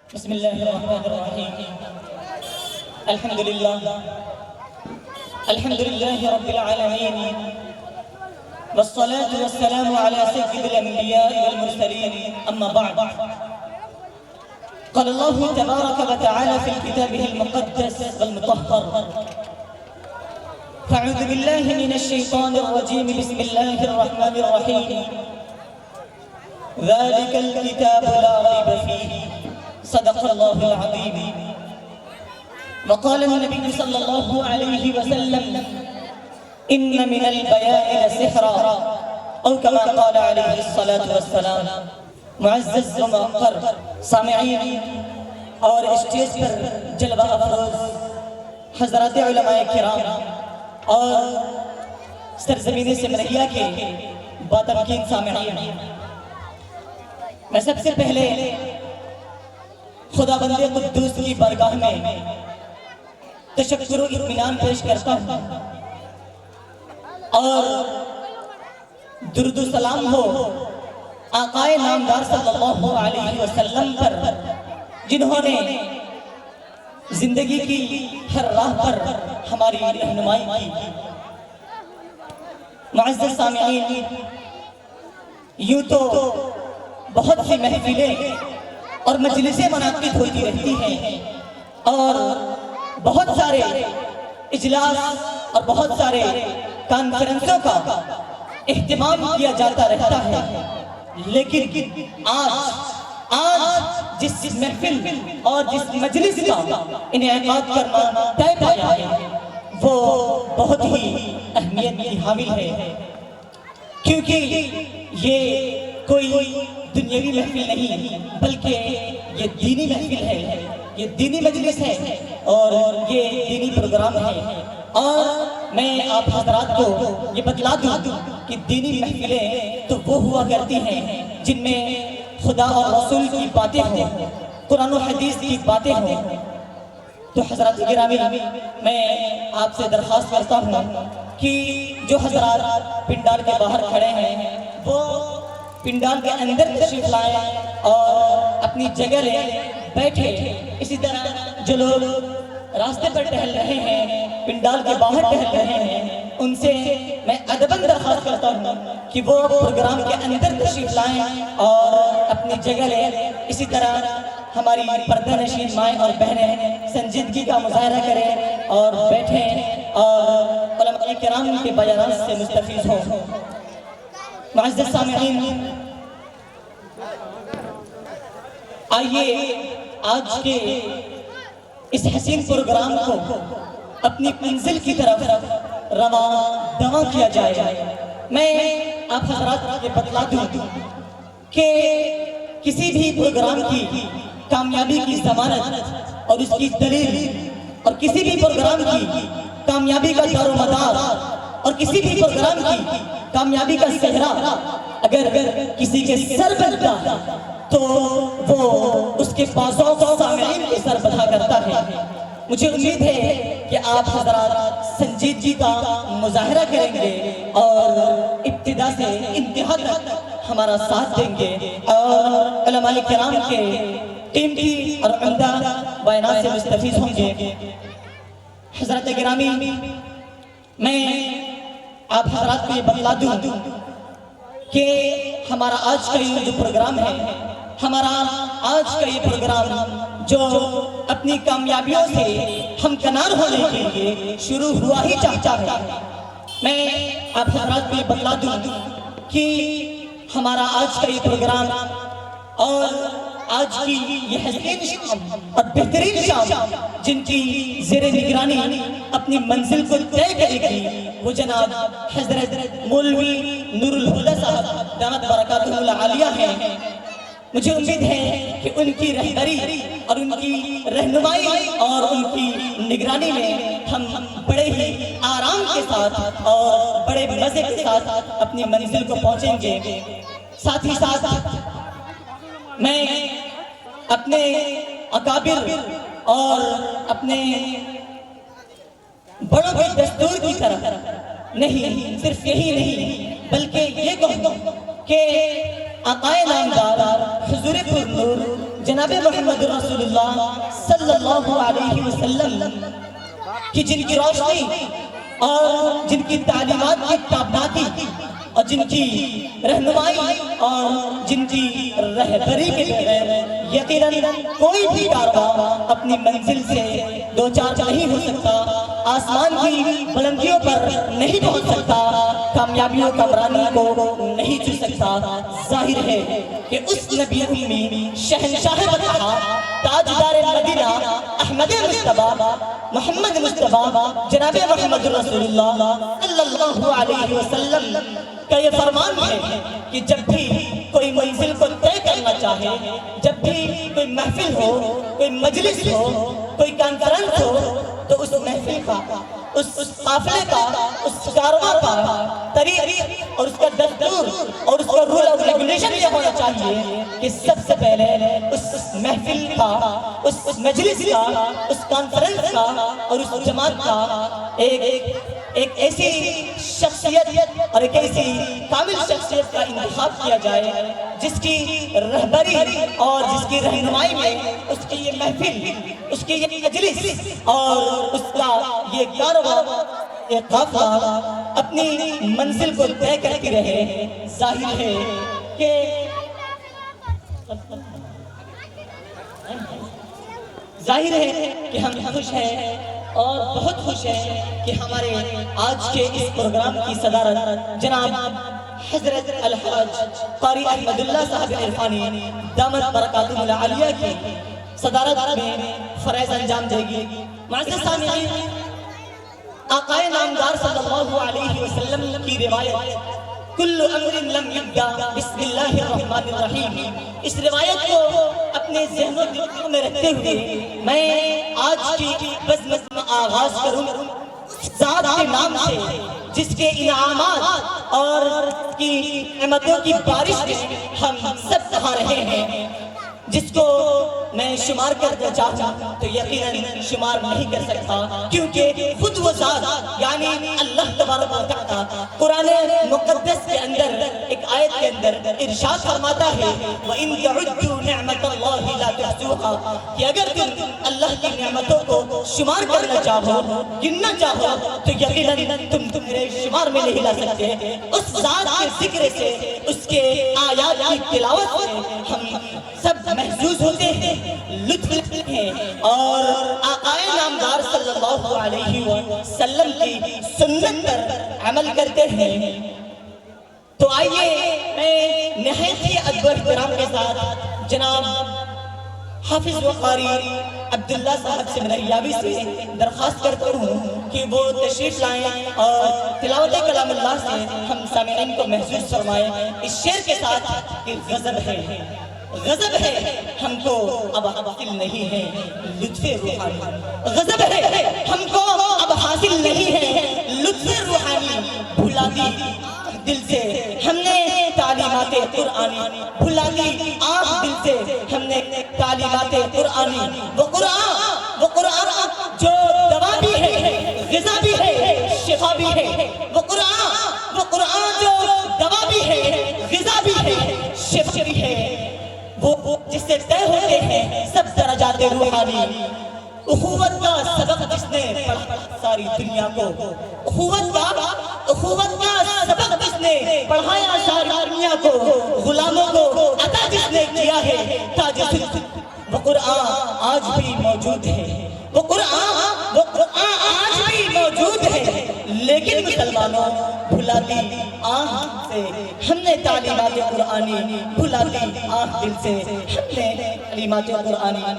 بسم الله الرحمن الرحيم. الحمد لله رب العالمين، والصلاة والسلام على سيد الأنبياء والمرسلين. أما بعد، قال الله تبارك وتعالى في كتابه المقدس والمطهر: فأعوذ بالله من الشيطان الرجيم، بسم الله الرحمن الرحيم. ذلك الكتاب لا ريب فيه، صدق الله العظيم. وقال النبي صلى الله عليه وسلم: إن من البيان لسحرا، أو كما قال عليه الصلاة والسلام. معزز و موقر سامعین اور اسٹیج پر جلوہ افروز حضرات علماء کرام اور سرزمین سمریا کے باتمکین سامعین، میں سب سے پہلے خداوند قدوس کی بارگاہ میں تشکر و اطمینان پیش کرتا ہوں اور درود و سلام ہو آقائے نامدار صلی اللہ علیہ وسلم پر، جنہوں نے زندگی کی ہر راہ پر ہماری رہنمائی کی. معزز سامعین، یوں تو بہت سی محفلیں اور مجلسیں منعقد ہوتی رہتی ہیں اور بہت سارے اجلاس اور بہت سارے کانفرنسوں کا اہتمام کیا جاتا رہتا ہے، لیکن آج جس محفل اور جس مجلس کا انعقاد کرنا طے پایا ہے وہ بہت ہی اہمیت کی حامل ہے، کیونکہ یہ کوئی دنیاوی محفل نہیں بلکہ یہ دینی محفل ہے، یہ دینی مجلس ہے اور یہ دینی پروگرام ہے. اور میں آپ حضرات کو یہ بتلا دوں کہ دینی محفلیں تو وہ ہوا کرتی ہیں جن میں خدا اور رسول کی باتیں ہوں، قرآن و حدیث کی باتیں ہوں. تو حضرات گرامی، میں آپ سے درخواست کرتا ہوں کہ جو حضرات پنڈال کے باہر کھڑے ہیں وہ پنڈال کے اندر تشریف لائیں اور اپنی جگہ لے بیٹھے. اسی طرح جو لوگ راستے پر ٹہل رہے ہیں، پنڈال کے باہر ٹہل رہے ہیں، ان سے میں ادباً درخواست کرتا ہوں کہ وہ پروگرام کے اندر تشریف لائیں اور اپنی جگہ لیں. اسی طرح ہماری پردہ نشین مائیں اور بہنیں سنجیدگی کا مظاہرہ کریں اور بیٹھیں اور علماء کرام کے بیانات سے مستفیض ہوں. معزز سامعین، آئیے آج کے اس حسین پروگرام کو اپنی منزل کی طرف رواں دواں کیا جائے. میں آپ حضرات کو بتلا دوں کہ کسی بھی پروگرام کی کامیابی کی ضمانت اور اس کی دلیل اور کسی بھی پروگرام کی کامیابی کا دار و مدار اور کسی بھی پروگرام کی کامیابی کا صحرا اگر کسی کے سر بنتا تو وہ اس کے بازو سامعین کے سر بندھا کرتا ہے. مجھے امید ہے کہ آپ حضرات سنجیدگی کا مظاہرہ کریں گے اور ابتدا سے انتہا تک ہمارا ساتھ دیں گے اور علماء کرام کے قیمتی اور عمدہ بیانات سے مستفیض ہوں گے. حضرات گرامی، میں آپ حضرات کو یہ بتلا دوں کہ ہمارا آج کا یہ جو پروگرام ہے، ہمارا آج کا یہ پروگرام جو اپنی کامیابیوں سے ہمکنار ہونے کے لیے شروع ہوا ہی چاہتا ہے، میں آپ حضرات کو یہ بتلا دوں کہ ہمارا آج کا یہ پروگرام اور آج کی یہ حسین شام اور بہترین شام جن کی زیر نگرانی اپنی منزل کو طے کرے گی وہ جناب حضرت مولوی نور الہدیٰ صاحب دامت برکاتہ العالیہ ہیں. مجھے امید ہے کہ ان کی رہبری اور ان کی رہنمائی اور ان کی نگرانی میں ہم بڑے ہی آرام کے ساتھ اور بڑے مزے کے ساتھ اپنی منزل کو پہنچیں گے. ساتھ ہی ساتھ میں اپنے اکابر اور اپنے بڑوں کے دستور کی طرف نہیں، صرف یہی نہیں بلکہ یہ کہوں کہ آقائے نامدار حضور پر نور جناب محمد رسول اللہ صلی اللہ علیہ وسلم کی جن کی روشنی اور جن کی تعلیمات کی تابناکی اور جن کی رہنمائی اور جن کی رہبری کے بغیر یقیناً کوئی بھی کارواں اپنی منزل سے دو چار نہیں ہو سکتا، آسمان کی بلندیوں پر نہیں پہنچ سکتا، کامیابیوں کا برانی کو نہیں چھو سکتا۔ ظاہر ہے کہ اس نبی امی شہنشاہ بطحہ تاجدار مدینہ احمد مصطفیٰ محمد مصطفیٰ جناب محمد رسول اللہ صلی اللہ علیہ وسلم کا یہ فرمان ہے کہ جب بھی کوئی منزل کو طے کرنا چاہے، جب بھی کوئی محفل ہو، کوئی مجلس ہو، کوئی کانفرنس ہو، تو اس محفل کا، اس قافلے کا، اس کارواں کا طریق اور اس کا دستور اور اس کا رول اور ریگولیشن یہ ہونا چاہیے کہ سب سے پہلے اس محفل کا، اس مجلس کا، اس کانفرنس کا اور اس جماعت کا ایک ایسی شخصیت اور ایک ایسی کامل شخصیت کا انتخاب کیا جائے جس کی رہبری اور جس کی رہنمائی میں اس کی یہ محفل، اس کی یہ مجلس اور اس کا یہ کارواں، یہ قافلہ اپنی منزل کو طے کرتی رہے۔ ظاہر ہے کہ ہم خوش ہیں اور بہت خوش ہیں کہ ہمارے آج کے اس پروگرام کی صدارت جناب حضرت الحاج قاری احمد اللہ صاحب عرفانی دامت برکاتہ العالیہ کی صدارت میں فرائض انجام دے گی۔ معزز سامعین، آقائے نامدار صلی اللہ علیہ وسلم کی روایت کل امر لم یبدا بسم اللہ الرحمن الرحیم، اس روایت کو اپنے ذہن و دل میں رکھتے ہوئے میں آج کی بزم آغاز کروں ذات کے نام سے جس کے انعامات اور کی نعمتوں کی بارش میں ہم سب کھا رہے ہیں، جس کو میں شمار کرنا چاہتا تو یقیناً شمار نہیں کر سکتا، کیونکہ خود وہ ذات یعنی اللہ تبارک و تعالیٰ قرآن مقدس کے اندر ایک آیت کے اندر ارشاد فرماتا ہے وَإِن تَعُدُّوا نِعْمَةَ اللَّهِ لَا تُحْصُوهَا، کہ اگر تم اللہ کی نعمتوں کو شمار کرنا چاہو، گننا چاہو تو یقیناً تم میرے شمار میں نہیں لا سکتے۔ اس ذات کے ذکر سے، اس کے آیات کی تلاوت سے ہم سب محظوظ ہوتے ہیں، لطف لیتے ہیں اور آقائے نامدار صلی اللہ علیہ وسلم کی سنت پر عمل کرتے ہیں۔ تو آئیے میں نہایت ہی ادب و احترام کے ساتھ جناب حافظ و قاری عبداللہ صاحب سے منریابی سے درخواست کرتا ہوں کہ وہ تشریف لائیں اور تلاوت کلام اللہ سے ہم سامعین کو محسوس فرمائیں اس شعر کے ساتھ کہ غضب ہے ہم کو اب حاصل نہیں ہے لطف روحانی، غضب ہے ہم کو اب حاصل نہیں ہے لطف روحانی، بھلا دی دل سے ہم نے تعلیمات قرآنی، بھلا دی آنکھ دل سے ہم نے تعلیمات قرآنی، وہ قرآن جو دوا بھی ہے، غذا بھی ہے، شفا بھی ہے، وہ قرآن جو دوا بھی ہے، غذا بھی ہے، شفا بھی ہے، وہ جس سے طے ہوتے ہیں سب درجات روحانی۔ اخوت کا سبق جس نے پڑھا ساری دنیا کو، اخوت کا سبق جس نے پڑھایا ساری دنیا کو، غلاموں کو عطا جس نے کیا ہے تاج سلطنت، وہ قرآن آج بھی موجود ہے، وہ قرآن آج بھی موجود ہے، لیکن مسلمانوں بھلا دی آنکھ سے ہم نے تعلیمات قرآنی، بھلا دی آنکھ دل سے ہم نے تعلیمات قرآنی